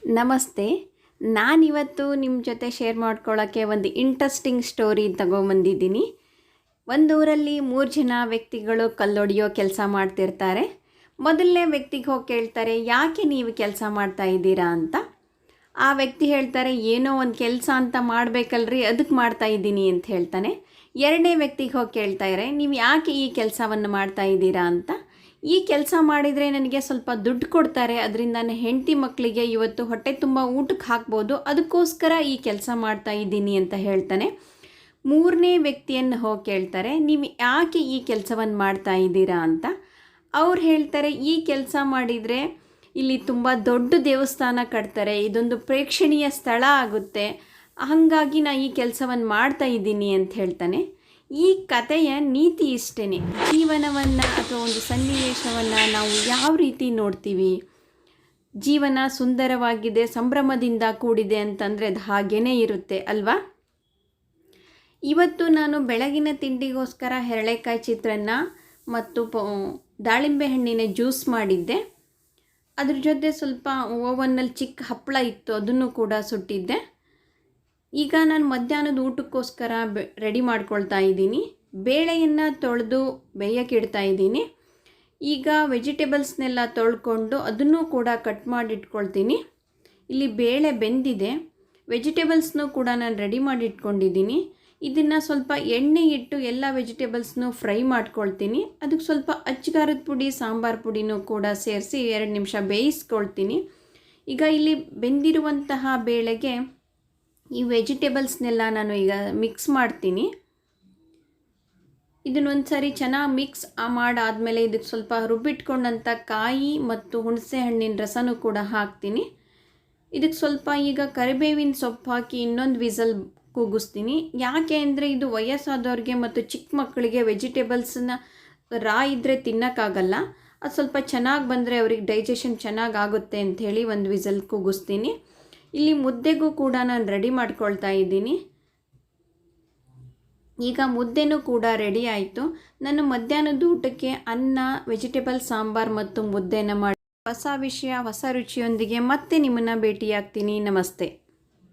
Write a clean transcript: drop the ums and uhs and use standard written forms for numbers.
ನಮಸ್ತೆ. ನಾನಿವತ್ತು ನಿಮ್ಮ ಜೊತೆ ಶೇರ್ ಮಾಡ್ಕೊಳ್ಳೋಕ್ಕೆ ಒಂದು ಇಂಟ್ರೆಸ್ಟಿಂಗ್ ಸ್ಟೋರಿ ತಗೊಂಬಂದಿದ್ದೀನಿ. ಒಂದೂರಲ್ಲಿ 3 ಜನ ವ್ಯಕ್ತಿಗಳು ಕಲ್ಲೊಡೆಯೋ ಕೆಲಸ ಮಾಡ್ತಿರ್ತಾರೆ. ಮೊದಲನೇ ವ್ಯಕ್ತಿಗೆ ಹೋಗಿ ಕೇಳ್ತಾರೆ, ಯಾಕೆ ನೀವು ಕೆಲಸ ಮಾಡ್ತಾ ಇದ್ದೀರಾ ಅಂತ. ಆ ವ್ಯಕ್ತಿ ಹೇಳ್ತಾರೆ, ಏನೋ ಒಂದು ಕೆಲಸ ಅಂತ ಮಾಡಬೇಕಲ್ರಿ, ಅದಕ್ಕೆ ಮಾಡ್ತಾ ಇದ್ದೀನಿ ಅಂತ ಹೇಳ್ತಾನೆ. ಎರಡನೇ ವ್ಯಕ್ತಿಗೆ ಹೋಗಿ ಕೇಳ್ತಾರೆ, ನೀವು ಯಾಕೆ ಈ ಕೆಲಸವನ್ನು ಮಾಡ್ತಾ ಇದ್ದೀರಾ ಅಂತ. ಈ ಕೆಲಸ ಮಾಡಿದರೆ ನನಗೆ ಸ್ವಲ್ಪ ದುಡ್ಡು ಕೊಡ್ತಾರೆ, ಅದರಿಂದ ನನ್ನ ಹೆಂಡತಿ ಮಕ್ಕಳಿಗೆ ಇವತ್ತು ಹೊಟ್ಟೆ ತುಂಬ ಊಟಕ್ಕೆ ಹಾಕ್ಬೋದು, ಅದಕ್ಕೋಸ್ಕರ ಈ ಕೆಲಸ ಮಾಡ್ತಾ ಇದ್ದೀನಿ ಅಂತ ಹೇಳ್ತಾನೆ. ಮೂರನೇ ವ್ಯಕ್ತಿಯನ್ನು ಹೋಗಿ ಕೇಳ್ತಾರೆ, ನೀವು ಯಾಕೆ ಈ ಕೆಲಸವನ್ನು ಮಾಡ್ತಾ ಇದ್ದೀರಾ ಅಂತ. ಅವ್ರು ಹೇಳ್ತಾರೆ, ಈ ಕೆಲಸ ಮಾಡಿದರೆ ಇಲ್ಲಿ ತುಂಬ ದೊಡ್ಡ ದೇವಸ್ಥಾನ ಕಟ್ತಾರೆ, ಇದೊಂದು ಪ್ರೇಕ್ಷಣೀಯ ಸ್ಥಳ ಆಗುತ್ತೆ, ಹಾಗಾಗಿ ನಾನು ಈ ಕೆಲಸವನ್ನು ಮಾಡ್ತಾ ಇದ್ದೀನಿ ಅಂತ ಹೇಳ್ತಾನೆ. ಈ ಕಥೆಯ ನೀತಿ ಇಷ್ಟೇ, ಜೀವನವನ್ನು ಅಥವಾ ಒಂದು ಸನ್ನಿವೇಶವನ್ನು ನಾವು ಯಾವ ರೀತಿ ನೋಡ್ತೀವಿ. ಜೀವನ ಸುಂದರವಾಗಿದೆ, ಸಂಭ್ರಮದಿಂದ ಕೂಡಿದೆ ಅಂತಂದರೆ ಅದು ಹಾಗೇ ಇರುತ್ತೆ ಅಲ್ವಾ. ಇವತ್ತು ನಾನು ಬೆಳಗಿನ ತಿಂಡಿಗೋಸ್ಕರ ಹೆರಳೆಕಾಯಿ ಚಿತ್ರಾನ್ನ ಮತ್ತು ದಾಳಿಂಬೆ ಹಣ್ಣಿನ ಜ್ಯೂಸ್ ಮಾಡಿದ್ದೆ. ಅದ್ರ ಜೊತೆ ಸ್ವಲ್ಪ ಓವನ್ನಲ್ಲಿ ಚಿಕ್ಕ ಹಪ್ಪಳ ಇತ್ತು, ಅದನ್ನು ಕೂಡ ಸುಟ್ಟಿದ್ದೆ. ಈಗ ನಾನು ಮಧ್ಯಾಹ್ನದ ಊಟಕ್ಕೋಸ್ಕರ ರೆಡಿ ಮಾಡ್ಕೊಳ್ತಾ ಇದ್ದೀನಿ. ಬೇಳೆಯನ್ನು ತೊಳೆದು ಬೇಯಕ್ಕೆ ಇಡ್ತಾ ಇದ್ದೀನಿ. ಈಗ ವೆಜಿಟೇಬಲ್ಸ್ನೆಲ್ಲ ತೊಳ್ಕೊಂಡು ಅದನ್ನು ಕೂಡ ಕಟ್ ಮಾಡಿ ಇಟ್ಕೊಳ್ತೀನಿ. ಇಲ್ಲಿ ಬೇಳೆ ಬೆಂದಿದೆ, ವೆಜಿಟೇಬಲ್ಸ್ನೂ ಕೂಡ ನಾನು ರೆಡಿ ಮಾಡಿ ಇಟ್ಕೊಂಡಿದ್ದೀನಿ. ಇದನ್ನು ಸ್ವಲ್ಪ ಎಣ್ಣೆ ಇಟ್ಟು ಎಲ್ಲ ವೆಜಿಟೇಬಲ್ಸ್ನೂ ಫ್ರೈ ಮಾಡ್ಕೊಳ್ತೀನಿ. ಅದಕ್ಕೆ ಸ್ವಲ್ಪ ಅಚ್ಚಗಾರದ ಪುಡಿ, ಸಾಂಬಾರು ಪುಡಿನೂ ಕೂಡ ಸೇರಿಸಿ 2 ನಿಮಿಷ ಬೇಯಿಸ್ಕೊಳ್ತೀನಿ. ಈಗ ಇಲ್ಲಿ ಬೆಂದಿರುವಂತಹ ಬೇಳೆಗೆ ಈ ವೆಜಿಟೇಬಲ್ಸ್ನೆಲ್ಲ ನಾನು ಈಗ ಮಿಕ್ಸ್ ಮಾಡ್ತೀನಿ. ಇದನ್ನೊಂದು ಸಾರಿ ಚೆನ್ನಾಗಿ ಮಿಕ್ಸ್ ಮಾಡಾದಮೇಲೆ ಇದಕ್ಕೆ ಸ್ವಲ್ಪ ರುಬ್ಬಿಟ್ಕೊಂಡಂಥ ಕಾಯಿ ಮತ್ತು ಹುಣಸೆ ಹಣ್ಣಿನ ರಸನೂ ಕೂಡ ಹಾಕ್ತೀನಿ. ಇದಕ್ಕೆ ಸ್ವಲ್ಪ ಈಗ ಕರಿಬೇವಿನ ಸೊಪ್ಪು ಹಾಕಿ ಇನ್ನೊಂದು ವಿಸಲ್ ಕೂಗಿಸ್ತೀನಿ. ಯಾಕೆ ಅಂದರೆ ಇದು ವಯಸ್ಸಾದವ್ರಿಗೆ ಮತ್ತು ಚಿಕ್ಕ ಮಕ್ಕಳಿಗೆ ವೆಜಿಟೇಬಲ್ಸನ್ನ ರಾ ಇದ್ದರೆ ತಿನ್ನೋಕ್ಕಾಗಲ್ಲ. ಅದು ಸ್ವಲ್ಪ ಚೆನ್ನಾಗಿ ಬಂದರೆ ಅವ್ರಿಗೆ ಡೈಜೆಷನ್ ಚೆನ್ನಾಗಿ ಆಗುತ್ತೆ ಅಂಥೇಳಿ ಒಂದು ವಿಸಲ್ ಕೂಗಿಸ್ತೀನಿ. ಇಲ್ಲಿ ಮುದ್ದೆಗೂ ಕೂಡ ನಾನು ರೆಡಿ ಮಾಡ್ಕೊಳ್ತಾ ಇದ್ದೀನಿ. ಈಗ ಮುದ್ದೆನೂ ಕೂಡ ರೆಡಿ ಆಯಿತು. ನಾನು ಮಧ್ಯಾಹ್ನದ ಊಟಕ್ಕೆ ಅನ್ನ, ವೆಜಿಟೇಬಲ್ ಸಾಂಬಾರು ಮತ್ತು ಮುದ್ದೆನ ಮಾಡಿ ಹೊಸ ವಿಷಯ ಹೊಸ ರುಚಿಯೊಂದಿಗೆ ಮತ್ತೆ ನಿಮ್ಮನ್ನು ಭೇಟಿಯಾಗ್ತೀನಿ. ನಮಸ್ತೆ.